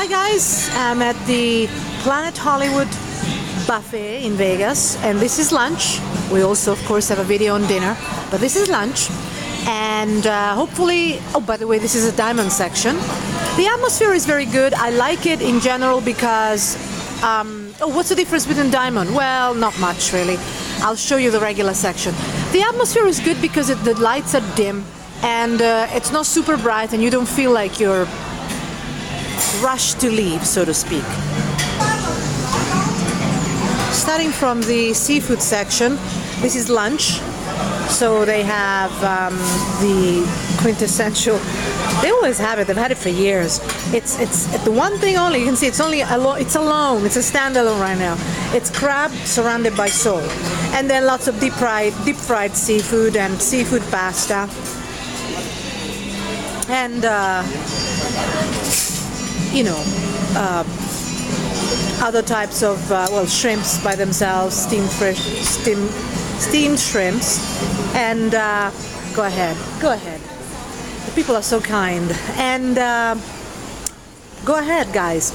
Hi guys, I'm at the Planet Hollywood buffet in Vegas, and this is lunch. We also of course have a video on dinner, but this is lunch. And hopefully, oh by the way, this is a diamond section. The atmosphere is very good. I like it in general because what's the difference between diamond? Well, not much really. I'll show you the regular section. The atmosphere is good because the lights are dim and it's not super bright, and you don't feel like you're rushed to leave, so to speak. Starting from the seafood section, this is lunch. So they have the quintessential. They always have it. They've had it for years. It's the one thing only. You can see it's only it's alone. It's a standalone right now. It's crab surrounded by sole, and then lots of deep fried seafood and seafood pasta, and other types of shrimps by themselves, steamed shrimps, and go ahead. The people are so kind, and go ahead, guys.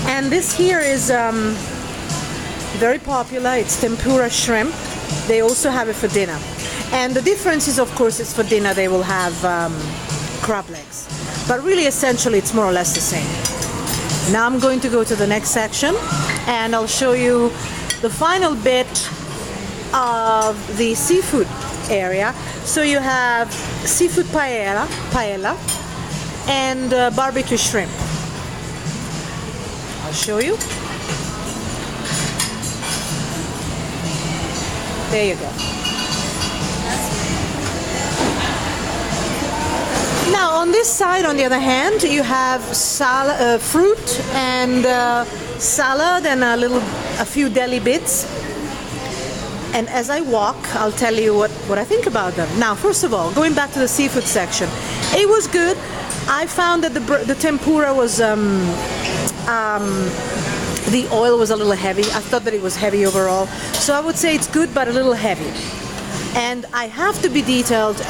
And this here is very popular. It's tempura shrimp. They also have it for dinner, and the difference is, of course, it's for dinner. They will have crab legs, but really, essentially, it's more or less the same. Now I'm going to go to the next section, and I'll show you the final bit of the seafood area. So you have seafood paella and barbecue shrimp. I'll show you. There you go. Now on this side, on the other hand, you have fruit and salad and a few deli bits. And as I walk, I'll tell you what I think about them. Now, first of all, going back to the seafood section, it was good. I found that the tempura was the oil was a little heavy. I thought that it was heavy overall. So I would say it's good, but a little heavy. And I have to be detailed.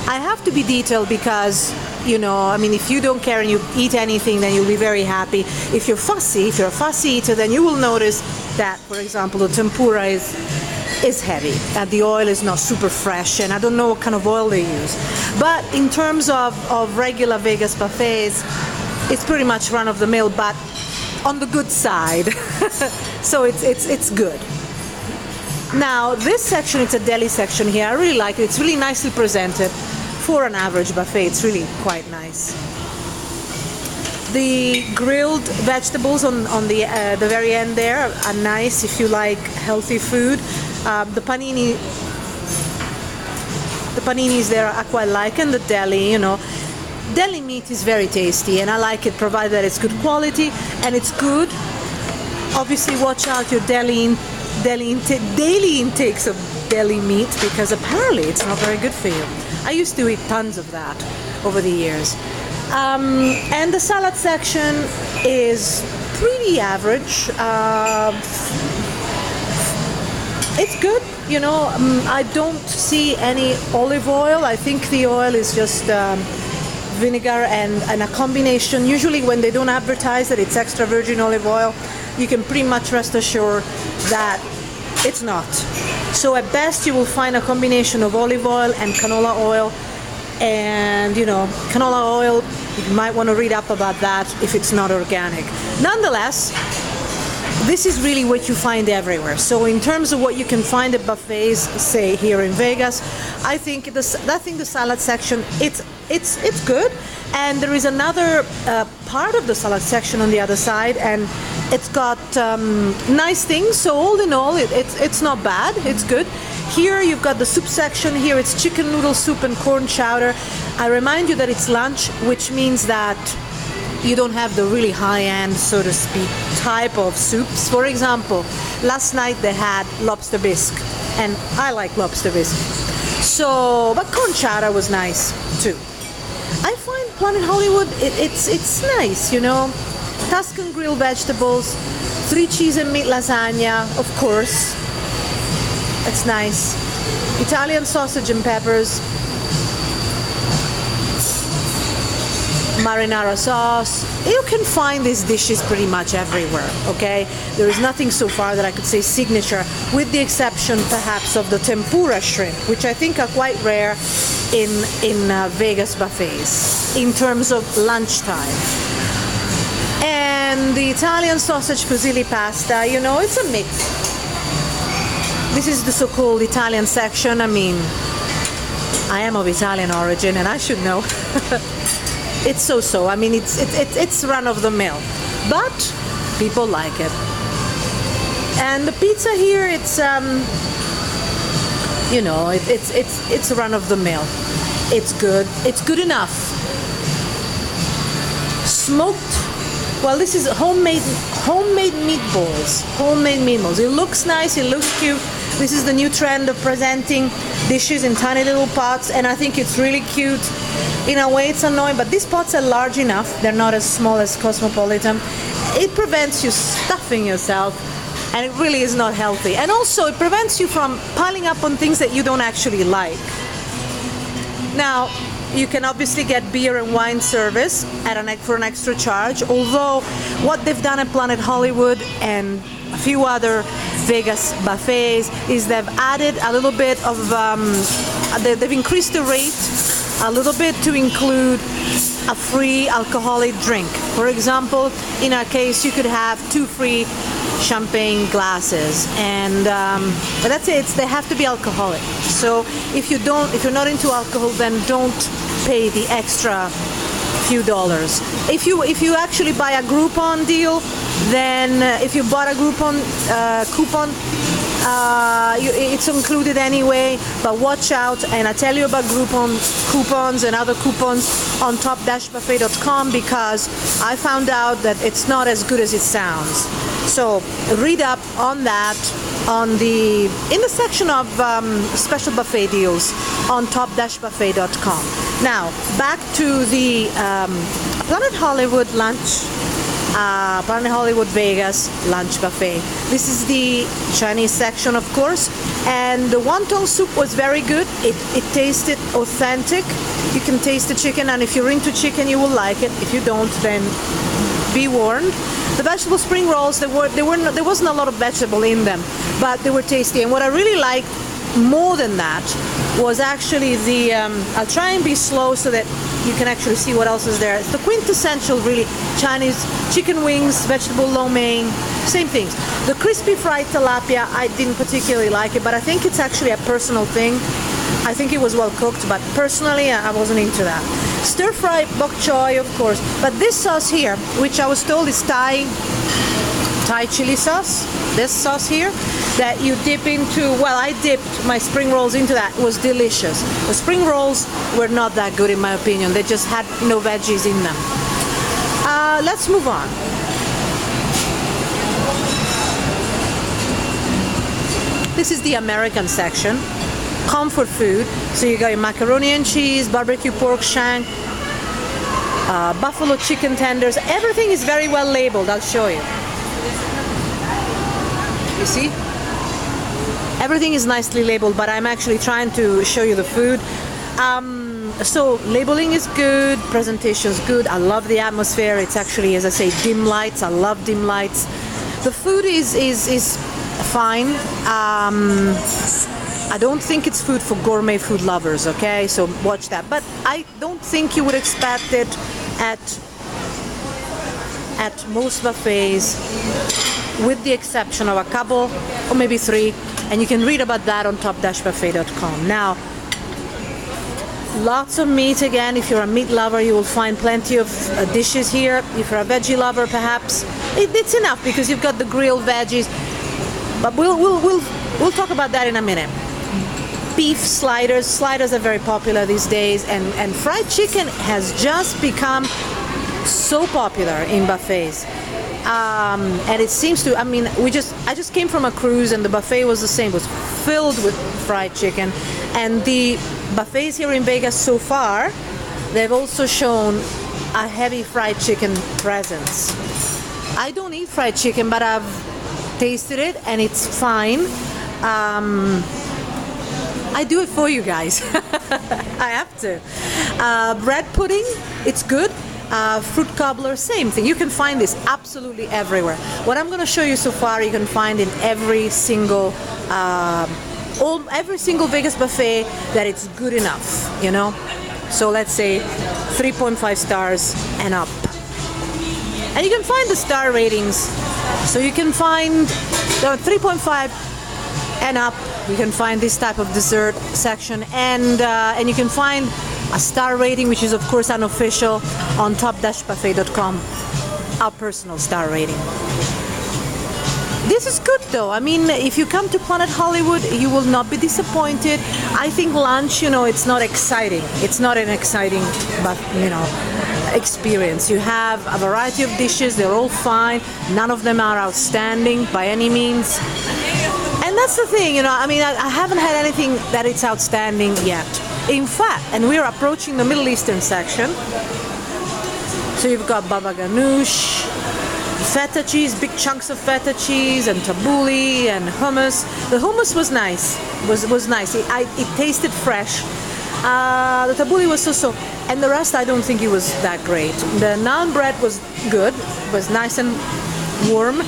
I have to be detailed because, if you don't care and you eat anything, then you'll be very happy. If you're a fussy eater, then you will notice that, for example, the tempura is heavy, and the oil is not super fresh, and I don't know what kind of oil they use. But in terms of regular Vegas buffets, it's pretty much run of the mill, but on the good side. So it's good. Now this section, it's a deli section here. I really like it. It's really nicely presented for an average buffet. It's really quite nice. The grilled vegetables on the very end there are nice if you like healthy food. The paninis there I quite like, and the deli, deli meat is very tasty, and I like it provided that it's good quality and it's good. Obviously, watch out your daily intakes of deli meat, because apparently it's not very good for you. I used to eat tons of that over the years. And the salad section is pretty average. It's good, I don't see any olive oil. I think the oil is just vinegar and a combination. Usually when they don't advertise that it's extra virgin olive oil, you can pretty much rest assured that it's not. So at best you will find a combination of olive oil and canola oil, and canola oil, you might want to read up about that if it's not organic. Nonetheless, this is really what you find everywhere. So in terms of what you can find at buffets, say here in Vegas, I think the salad section, it's good. And there is another part of the salad section on the other side, and it's got nice things. So all in all, it's not bad. It's good. Here you've got the soup section. Here it's chicken noodle soup and corn chowder. I remind you that it's lunch, which means that you don't have the really high-end, so to speak, type of soups. For example, last night they had lobster bisque, and I like lobster bisque. So, but corn chowder was nice too. I find Planet Hollywood, it's nice, Tuscan grilled vegetables, 3 cheese and meat lasagna, of course. It's nice. Italian sausage and peppers. marinara sauce. You can find these dishes pretty much everywhere, okay? There is nothing so far that I could say signature, with the exception perhaps of the tempura shrimp, which I think are quite rare in Vegas buffets in terms of lunchtime. And the Italian sausage fusilli pasta, you know, it's a mix. This is the so-called Italian section. I mean, I am of Italian origin and I should know. It's so-so. I mean, it's run-of-the-mill, but people like it. And the pizza here, it's you know, it's run-of-the-mill. It's good. It's good enough. Smoked. Well, this is homemade meatballs. Homemade meatballs. It looks nice. It looks cute. This is the new trend of presenting dishes in tiny little pots, and I think it's really cute. In a way, it's annoying, but these pots are large enough. They're not as small as Cosmopolitan. It prevents you stuffing yourself, and it really is not healthy. And also, it prevents you from piling up on things that you don't actually like. Now, you can obviously get beer and wine service for an extra charge, although what they've done at Planet Hollywood and a few other Vegas buffets is they've added a little bit of, they've increased the rate a little bit to include a free alcoholic drink. For example, in our case, you could have 2 free champagne glasses, and but that's it. They have to be alcoholic. So if you're not into alcohol, then don't pay the extra few dollars. If you actually buy a Groupon deal, then if you bought a Groupon coupon, it's included anyway. But watch out, and I tell you about Groupon coupons and other coupons on top-buffet.com, because I found out that it's not as good as it sounds. So read up on that in the section of special buffet deals on top-buffet.com. Now back to the Planet Hollywood lunch. Planet Hollywood Vegas lunch buffet. This is the Chinese section, of course, and the wonton soup was very good. It tasted authentic. You can taste the chicken, and if you're into chicken, you will like it. If you don't, then be warned. The vegetable spring rolls, there wasn't a lot of vegetable in them, but they were tasty. And what I really liked more than that was actually the I'll try and be slow so that you can actually see what else is there. It's the quintessential really Chinese chicken wings, vegetable lo mein, same things. The crispy fried tilapia, I didn't particularly like it, but I think it's actually a personal thing. I think it was well cooked, but personally I wasn't into that. Stir fried bok choy, of course, but this sauce here, which I was told is Thai chili sauce, this sauce here, that you dip into, well, I dipped my spring rolls into that. It was delicious. The spring rolls were not that good in my opinion. They just had no veggies in them. Let's move on. This is the American section. Comfort food. So you got your macaroni and cheese, barbecue pork shank, buffalo chicken tenders. Everything is very well labeled. I'll show you. You see? Everything is nicely labeled, but I'm actually trying to show you the food. So labeling is good, presentation is good. I love the atmosphere. It's actually, as I say, dim lights. I love dim lights. The food is fine. I don't think it's food for gourmet food lovers, okay? So watch that. But I don't think you would expect it at most buffets, with the exception of a couple or maybe 3, and you can read about that on top-buffet.com. Now, lots of meat again. If you're a meat lover, you will find plenty of dishes here. If you're a veggie lover, perhaps it's enough because you've got the grilled veggies. But we'll talk about that in a minute. Beef sliders. Sliders are very popular these days, and fried chicken has just become so popular in buffets. And it seems to, I mean, I just came from a cruise and the buffet was the same, it was filled with fried chicken. And the buffets here in Vegas so far, they've also shown a heavy fried chicken presence. I don't eat fried chicken, but I've tasted it and it's fine. I do it for you guys. I have to. Bread pudding, it's good. fruit cobbler, same thing. You can find this absolutely everywhere. What I'm going to show you so far, you can find in every single Vegas buffet that it's good enough, you know. So let's say 3.5 stars and up. And you can find the star ratings. So you can find 3.5 and up. You can find this type of dessert section, and you can find a star rating, which is of course unofficial, on top-buffet.com. Our personal star rating. This is good though. I mean, if you come to Planet Hollywood, you will not be disappointed. I think lunch, you know, it's not exciting. It's not an exciting, but you know, experience. You have a variety of dishes. They're all fine. None of them are outstanding by any means. And that's the thing, you know. I mean, I haven't had anything that it's outstanding yet. In fact, and we're approaching the Middle Eastern section. So you've got baba ganoush, feta cheese, big chunks of feta cheese, and tabbouleh and hummus. The hummus was nice. Was nice. It tasted fresh. The tabbouleh was so-so, and the rest I don't think it was that great. The naan bread was good. It was nice and warm,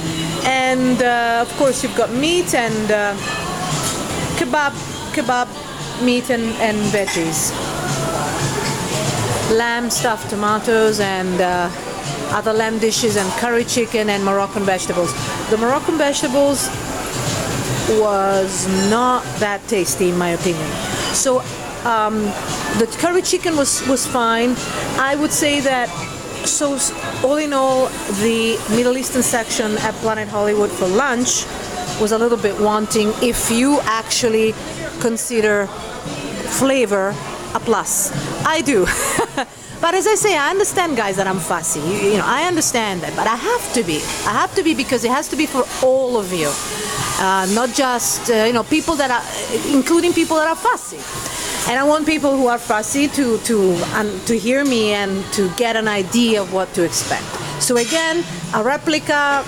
and of course you've got meat and kebab meat and veggies. Lamb stuffed tomatoes and other lamb dishes and curry chicken and Moroccan vegetables. The Moroccan vegetables was not that tasty in my opinion. So the curry chicken was fine. I would say that, so all in all, the Middle Eastern section at Planet Hollywood for lunch was a little bit wanting if you actually consider flavor a plus. I do. But as I say, I understand, guys, that I'm fussy. You know, I understand that, but I have to be. I have to be because it has to be for all of you, not just you know, people that are, including people that are fussy. And I want people who are fussy to hear me and to get an idea of what to expect. So again, a replica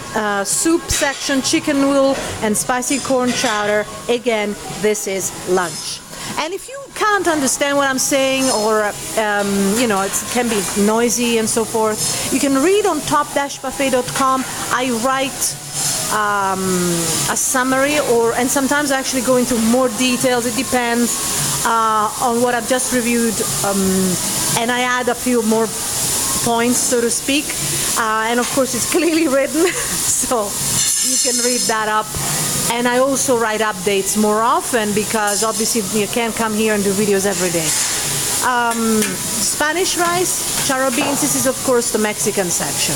soup section, chicken noodle and spicy corn chowder. Again, this is lunch. And if you can't understand what I'm saying, or you know, it can be noisy and so forth, you can read on top-buffet.com. I write a summary, and sometimes I actually go into more details. It depends on what I've just reviewed, and I add a few more points, so to speak. And of course, it's clearly written, so you can read that up. And I also write updates more often because obviously you can't come here and do videos every day. Spanish rice, charro beans, this is of course the Mexican section.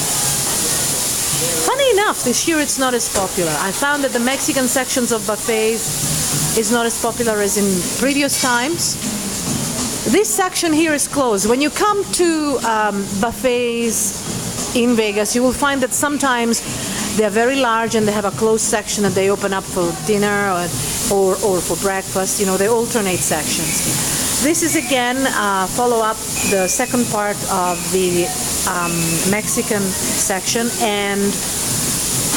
Funny enough, this year it's not as popular. I found that the Mexican sections of buffets is not as popular as in previous times. This section here is closed. When you come to buffets in Vegas, you will find that sometimes they're very large and they have a closed section and they open up for dinner or for breakfast. You know, they alternate sections. This is again follow up the second part of the Mexican section, and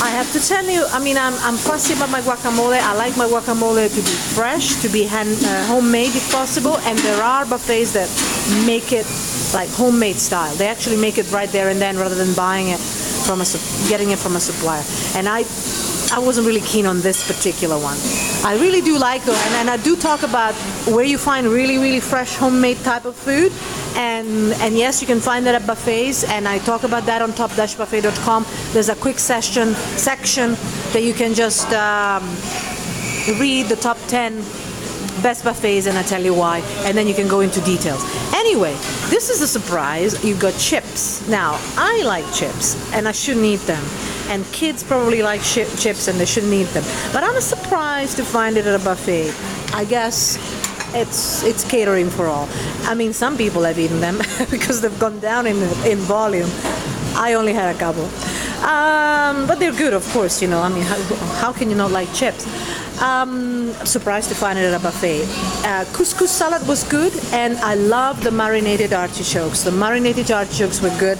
I have to tell you, I mean, I'm fussy about my guacamole. I like my guacamole to be fresh, to be homemade if possible, and there are buffets that make it like homemade style. They actually make it right there and then rather than buying it from getting it from a supplier. And I wasn't really keen on this particular one. I really do like it, and I do talk about where you find really fresh homemade type of food, and yes, you can find that at buffets, and I talk about that on top-buffet.com. There's a quick section that you can just read the top 10 best buffets, and I tell you why, and then you can go into details. Anyway, this is a surprise. You've got chips. Now, I like chips, and I shouldn't eat them. And kids probably like chips, and they shouldn't eat them. But I'm surprised to find it at a buffet. I guess it's catering for all. I mean, some people have eaten them because they've gone down in volume. I only had a couple. But they're good, of course, you know. I mean, how can you not like chips? I'm surprised to find it at a buffet. Couscous salad was good, and I love the marinated artichokes. The marinated artichokes were good.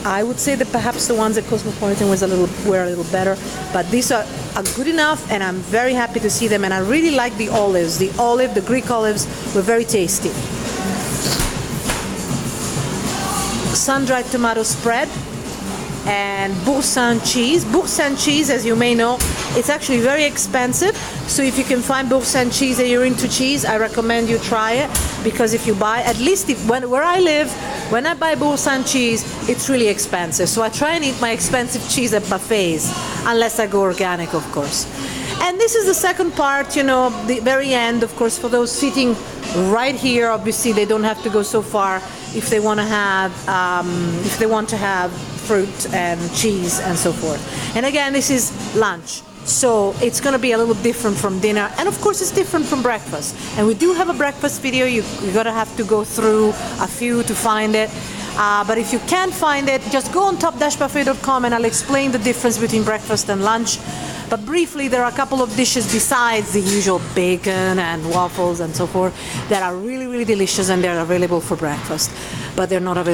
I would say that perhaps the ones at Cosmopolitan were a little better, but these are good enough, and I'm very happy to see them. And I really like the olives. The Greek olives were very tasty. sun-dried tomato spread, and Boursin cheese. Boursin cheese, as you may know, it's actually very expensive. So if you can find Boursin cheese and you're into cheese, I recommend you try it, because if you buy, at least where I live, when I buy Boursin cheese, it's really expensive. So I try and eat my expensive cheese at buffets, unless I go organic, of course. And this is the second part, you know, the very end, of course, for those sitting right here. Obviously, they don't have to go so far if they want to have fruit and cheese and so forth. And again, this is lunch, so it's going to be a little different from dinner, and of course it's different from breakfast. And we do have a breakfast video. You're going to have to go through a few to find it, but if you can't find it, just go on top-buffet.com and I'll explain the difference between breakfast and lunch. But briefly, there are a couple of dishes besides the usual bacon and waffles and so forth that are really, really delicious, and they're available for breakfast, but they're not available